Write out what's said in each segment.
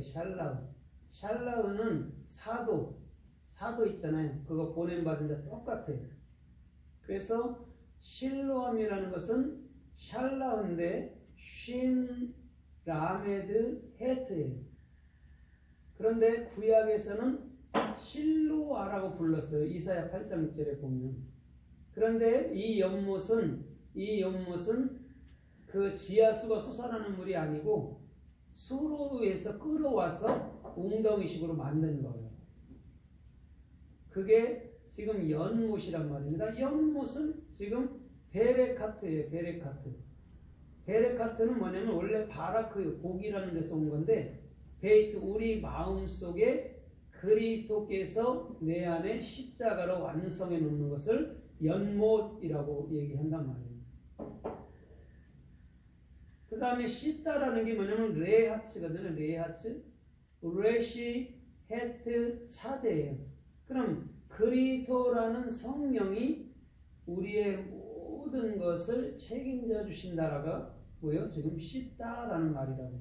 샬라흐예요. 샬라흐. 샬라흐는 사도 있잖아요. 그거 보냄받은 자 똑같아요. 그래서 실로암이라는 것은 샬라흐인데 쉰 라메드 헤트예요. 그런데 구약에서는 실로아라고 불렀어요. 이사야 8장 6절에 보면. 그런데 이 연못은 그 지하수가 솟아나는 물이 아니고 수로에서 끌어와서 웅덩이식으로 만든 거예요. 그게 지금 연못이란 말입니다. 연못은 지금 베레카트예요. 베레카트는 뭐냐면 원래 바라크 복이라는 데서 온 건데, 베이트 우리 마음속에 그리스도께서 내 안에 십자가로 완성해 놓는 것을 연못이라고 얘기한단 말이에요. 그 다음에 시타라는 게 뭐냐면 레하츠거든요. 레시 헤트 차대예요. 그럼 그리스도라는 성령이 우리의 모든 것을 책임져 주신다라가 뭐예요? 지금 시타라는 말이라고.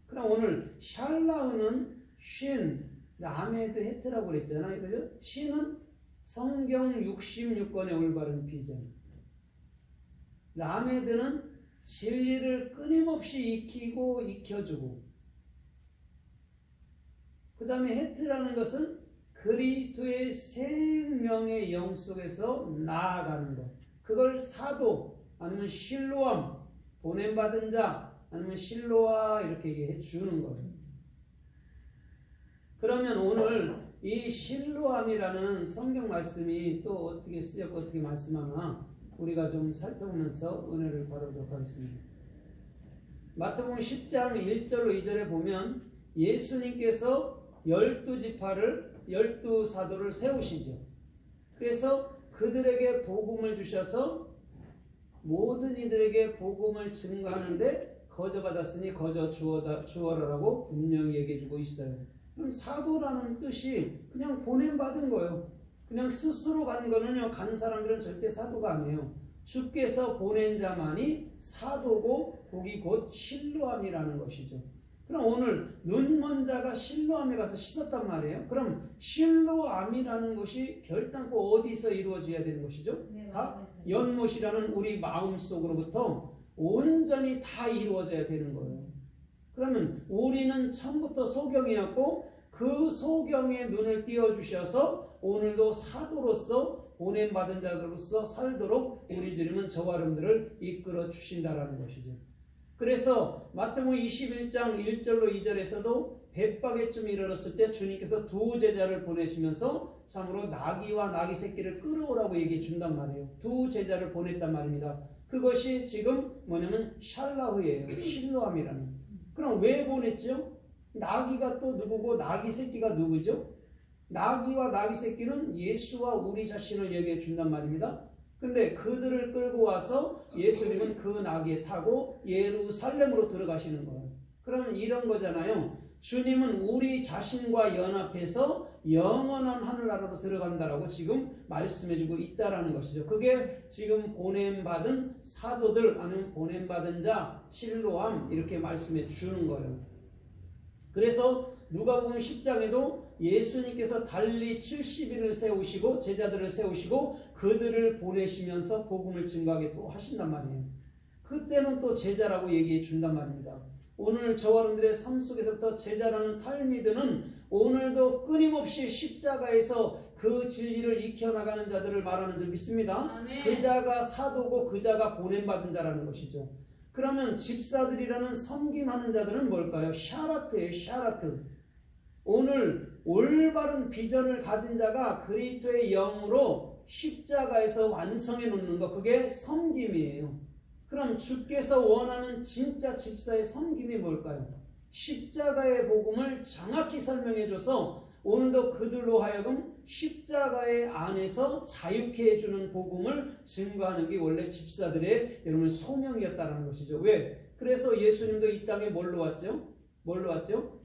그럼 오늘 샬라흐는 쉰 라메드 헤트라고 그랬잖아요. 그죠? 신은 성경 66권의 올바른 비전. 라메드는 진리를 끊임없이 익히고 익혀주고. 그 다음에 헤트라는 것은 그리스도의 생명의 영 속에서 나아가는 것. 그걸 사도 아니면 실로암, 보냄받은 자 아니면 실로아 이렇게 얘기해 주는 거예요. 그러면 오늘 이 실로암이라는 성경 말씀이 또 어떻게 쓰였고 어떻게 말씀하나 우리가 좀 살펴보면서 은혜를 받아보도록 하겠습니다. 마태복음 10장 1절로 2절에 보면 예수님께서 12지파를 12사도를 세우시죠. 그래서 그들에게 복음을 주셔서 모든 이들에게 복음을 증거하는데 거저 받았으니 거저 주어라라고 분명히 얘기해주고 있어요. 그럼 사도라는 뜻이 그냥 보냄받은 거예요. 그냥 스스로 간 거는요, 간 사람들은 절대 사도가 아니에요. 주께서 보낸 자만이 사도고 거기 곧 실로암이라는 것이죠. 그럼 오늘 눈먼 자가 실로암에 가서 씻었단 말이에요. 그럼 실로암이라는 것이 결단코 어디서 이루어져야 되는 것이죠? 다 연못이라는 우리 마음속으로부터 온전히 다 이루어져야 되는 거예요. 그러면 우리는 처음부터 소경이었고 그 소경의 눈을 띄워주셔서 오늘도 사도로서 보냄받은 자들로서 살도록 우리 주님은 저와 여러분들을 이끌어 주신다라는 것이죠. 그래서 마태복음 21장 1절로 2절에서도 벳바게쯤 이르렀을 때 주님께서 두 제자를 보내시면서 참으로 나귀와 나귀 새끼를 끌어오라고 얘기해 준단 말이에요. 두 제자를 보냈단 말입니다. 그것이 지금 뭐냐면 샬라흐예요. 실로암이라는. 그럼 왜 보냈죠? 나귀가 또 누구고 나귀 새끼가 누구죠? 나귀와 나귀 새끼는 예수와 우리 자신을 얘기해 준단 말입니다. 근데 그들을 끌고 와서 예수님은 그 나귀에 타고 예루살렘으로 들어가시는 거예요. 그러면 이런 거잖아요. 주님은 우리 자신과 연합해서 영원한 하늘나라로 들어간다라고 지금 말씀해주고 있다라는 것이죠. 그게 지금 보냄받은 사도들 아니면 보냄받은 자 실로암 이렇게 말씀해 주는 거예요. 그래서 누가복음 10장에도 예수님께서 달리 70인을 세우시고 제자들을 세우시고 그들을 보내시면서 복음을 증거하게 또 하신단 말이에요. 그때는 또 제자라고 얘기해 준단 말입니다. 오늘 저와 여러분들의 삶 속에서부터 제자라는 탈미드는 오늘도 끊임없이 십자가에서 그 진리를 익혀나가는 자들을 말하는 줄 믿습니다. 아멘. 그 자가 사도고 그 자가 보냄받은 자라는 것이죠. 그러면 집사들이라는 섬김하는 자들은 뭘까요? 샤라트예요. 샤라트. 오늘 올바른 비전을 가진 자가 그리스도의 영으로 십자가에서 완성해 놓는 것, 그게 섬김이에요. 그럼 주께서 원하는 진짜 집사의 섬김이 뭘까요? 십자가의 복음을 정확히 설명해 줘서 오늘도 그들로 하여금 십자가의 안에서 자유케 해주는 복음을 증거하는 게 원래 집사들의 여러분 소명이었다는 것이죠. 왜? 그래서 예수님도 이 땅에 뭘로 왔죠?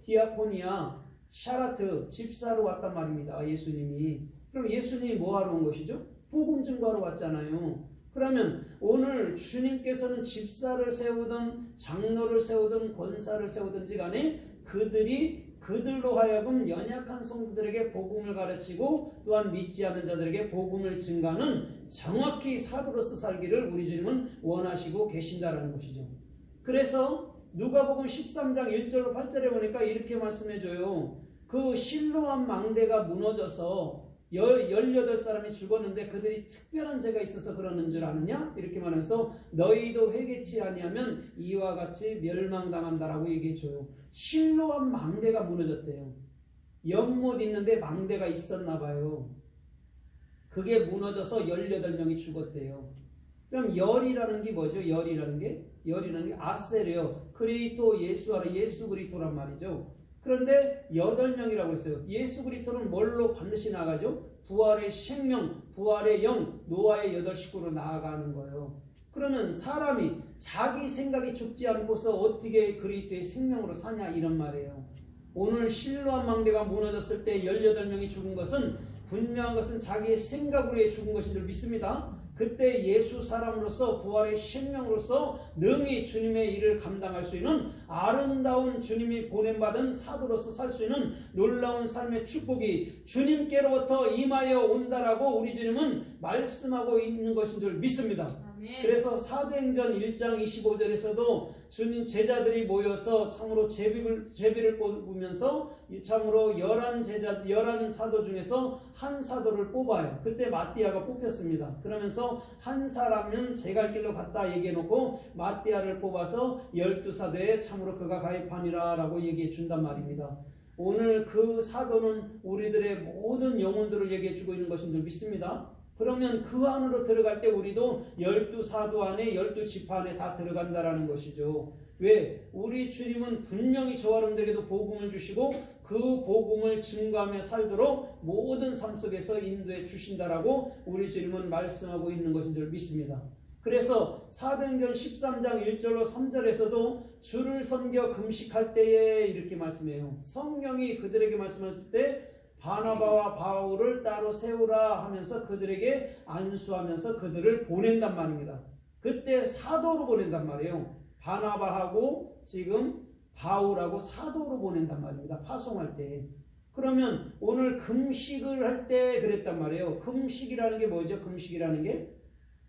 디아코니아, 샤라트, 집사로 왔단 말입니다. 예수님이. 그럼 예수님이 뭐하러 온 것이죠? 복음 증거하러 왔잖아요. 그러면 오늘 주님께서는 집사를 세우든 장로를 세우든 권사를 세우든지 간에 그들이 그들로 하여금 연약한 성도들에게 복음을 가르치고 또한 믿지 않는 자들에게 복음을 증가하는 정확히 사도로서 살기를 우리 주님은 원하시고 계신다라는 것이죠. 그래서 누가복음 13장 1절로 8절에 보니까 이렇게 말씀해줘요. 그 실로암 망대가 무너져서 18사람이 죽었는데 그들이 특별한 죄가 있어서 그러는 줄 아느냐? 이렇게 말하면서 너희도 회개치 아니하면 이와 같이 멸망당한다라고 얘기해줘요. 실로암 망대가 무너졌대요. 연못 있는데 망대가 있었나 봐요. 그게 무너져서 18명이 죽었대요. 그럼 열이라는 게 뭐죠? 열이라는 게 아세르요. 그리스도 예수하라, 예수 그리스도란 말이죠. 그런데 8명이라고 했어요. 예수 그리스도는 뭘로 반드시 나아가죠? 부활의 생명, 부활의 영, 노아의 8 식구로 나아가는 거예요. 그러면 사람이 자기 생각이 죽지 않고서 어떻게 그리스도의 생명으로 사냐 이런 말이에요. 오늘 실로암 망대가 무너졌을 때 18명이 죽은 것은 분명한 것은 자기의 생각으로 죽은 것인 줄 믿습니다. 그때 예수 사람으로서 부활의 생명으로서 능히 주님의 일을 감당할 수 있는 아름다운 주님이 보냄받은 사도로서 살 수 있는 놀라운 삶의 축복이 주님께로부터 임하여 온다라고 우리 주님은 말씀하고 있는 것인 줄 믿습니다. 아멘. 그래서 사도행전 1장 25절에서도 주님 제자들이 모여서 참으로 제비를 뽑으면서 참으로 11 사도 중에서 한 사도를 뽑아요. 그때 마띠아가 뽑혔습니다. 그러면서 한 사람은 제 갈 길로 갔다 얘기해놓고 마띠아를 뽑아서 12사도에 참으로 그가 가입하니라 라고 얘기해 준단 말입니다. 오늘 그 사도는 우리들의 모든 영혼들을 얘기해주고 있는 것인 줄 믿습니다. 그러면 그 안으로 들어갈 때 우리도 12사도 안에 12지파 안에 다 들어간다라는 것이죠. 왜? 우리 주님은 분명히 저와 여러분들에게도 복음을 주시고 그 복음을 증거하며 살도록 모든 삶 속에서 인도해 주신다라고 우리 주님은 말씀하고 있는 것인 줄 믿습니다. 그래서 사도행전 13장 1절로 3절에서도 주를 섬겨 금식할 때에 이렇게 말씀해요. 성령이 그들에게 말씀하실 때 바나바와 바울을 따로 세우라 하면서 그들에게 안수하면서 그들을 보낸단 말입니다. 그때 사도로 보낸단 말이에요. 바나바하고 지금 바울하고 사도로 보낸단 말입니다. 파송할 때. 그러면 오늘 금식을 할 때 그랬단 말이에요. 금식이라는 게 뭐죠? 금식이라는 게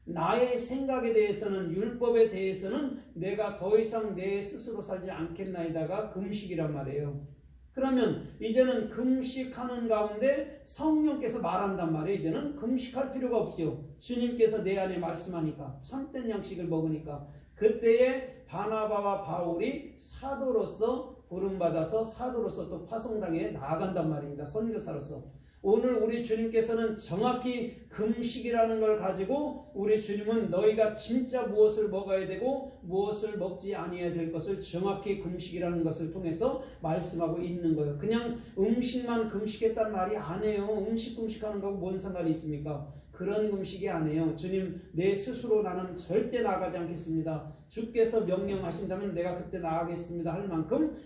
나의 생각에 대해서는 율법에 대해서는 내가 더 이상 내 스스로 살지 않겠나이다가 금식이란 말이에요. 그러면 이제는 금식하는 가운데 성령께서 말한단 말이에요. 이제는 금식할 필요가 없죠. 주님께서 내 안에 말씀하니까 참된 양식을 먹으니까 그때에 바나바와 바울이 사도로서 부름받아서 사도로서 또 파송당에 나아간단 말입니다. 선교사로서. 오늘 우리 주님께서는 정확히 금식이라는 걸 가지고 우리 주님은 너희가 진짜 무엇을 먹어야 되고 무엇을 먹지 아니해야 될 것을 정확히 금식이라는 것을 통해서 말씀하고 있는 거예요. 그냥 음식만 금식했다는 말이 아니에요. 음식 금식하는 거하고 뭔 상관이 있습니까? 그런 금식이 아니에요. 주님 내 스스로 나는 절대 나가지 않겠습니다. 주께서 명령하신다면 내가 그때 나가겠습니다 할 만큼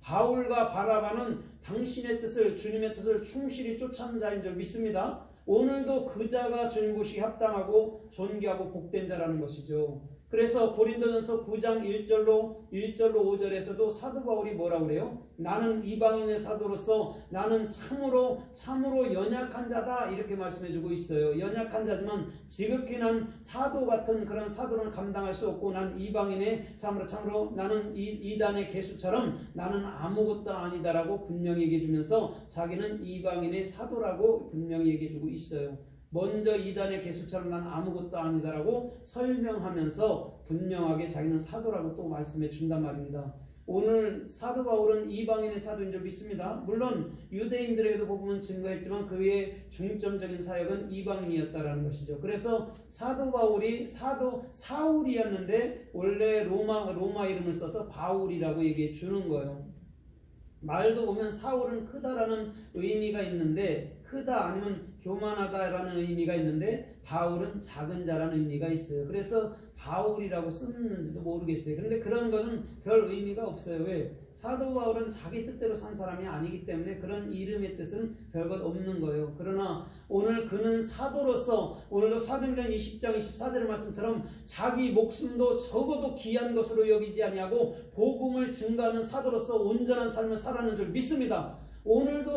바울과 바나바는 당신의 뜻을 주님의 뜻을 충실히 쫓아는 자인 줄 믿습니다. 오늘도 그 자가 주님 보시기 합당하고 존귀하고 복된 자라는 것이죠. 그래서 고린도전서 9장 1절로 5절에서도 사도 바울이 뭐라고 그래요? 나는 이방인의 사도로서 나는 참으로 연약한 자다 이렇게 말씀해주고 있어요. 연약한 자지만 지극히 난 사도 같은 그런 사도는 감당할 수 없고 난 이방인의 참으로 나는 이단의 개수처럼 나는 아무것도 아니다라고 분명히 얘기해주면서 자기는 이방인의 사도라고 분명히 얘기해주고 있어요. 먼저 이단의 개수처럼 난 아무것도 아니다라고 설명하면서 분명하게 자기는 사도라고 또 말씀해 준단 말입니다. 오늘 사도 바울은 이방인의 사도인 줄 믿습니다. 물론 유대인들에게도 복음은 증거했지만 그의 중점적인 사역은 이방인이었다라는 것이죠. 그래서 사도 바울이 사울이었는데 원래 로마 이름을 써서 바울이라고 얘기해 주는 거예요. 말도 보면 사울은 크다라는 의미가 있는데 크다 아니면 교만하다라는 의미가 있는데 바울은 작은 자라는 의미가 있어요. 그래서 바울이라고 쓰는지도 모르겠어요. 그런데 그런 거는 별 의미가 없어요. 왜? 사도 바울은 자기 뜻대로 산 사람이 아니기 때문에 그런 이름의 뜻은 별것 없는 거예요. 그러나 오늘 그는 사도로서 오늘도 사도행전 20장 24절의 말씀처럼 자기 목숨도 적어도 귀한 것으로 여기지 아니하고 복음을 증거하는 사도로서 온전한 삶을 살아가는 줄 믿습니다. 오늘도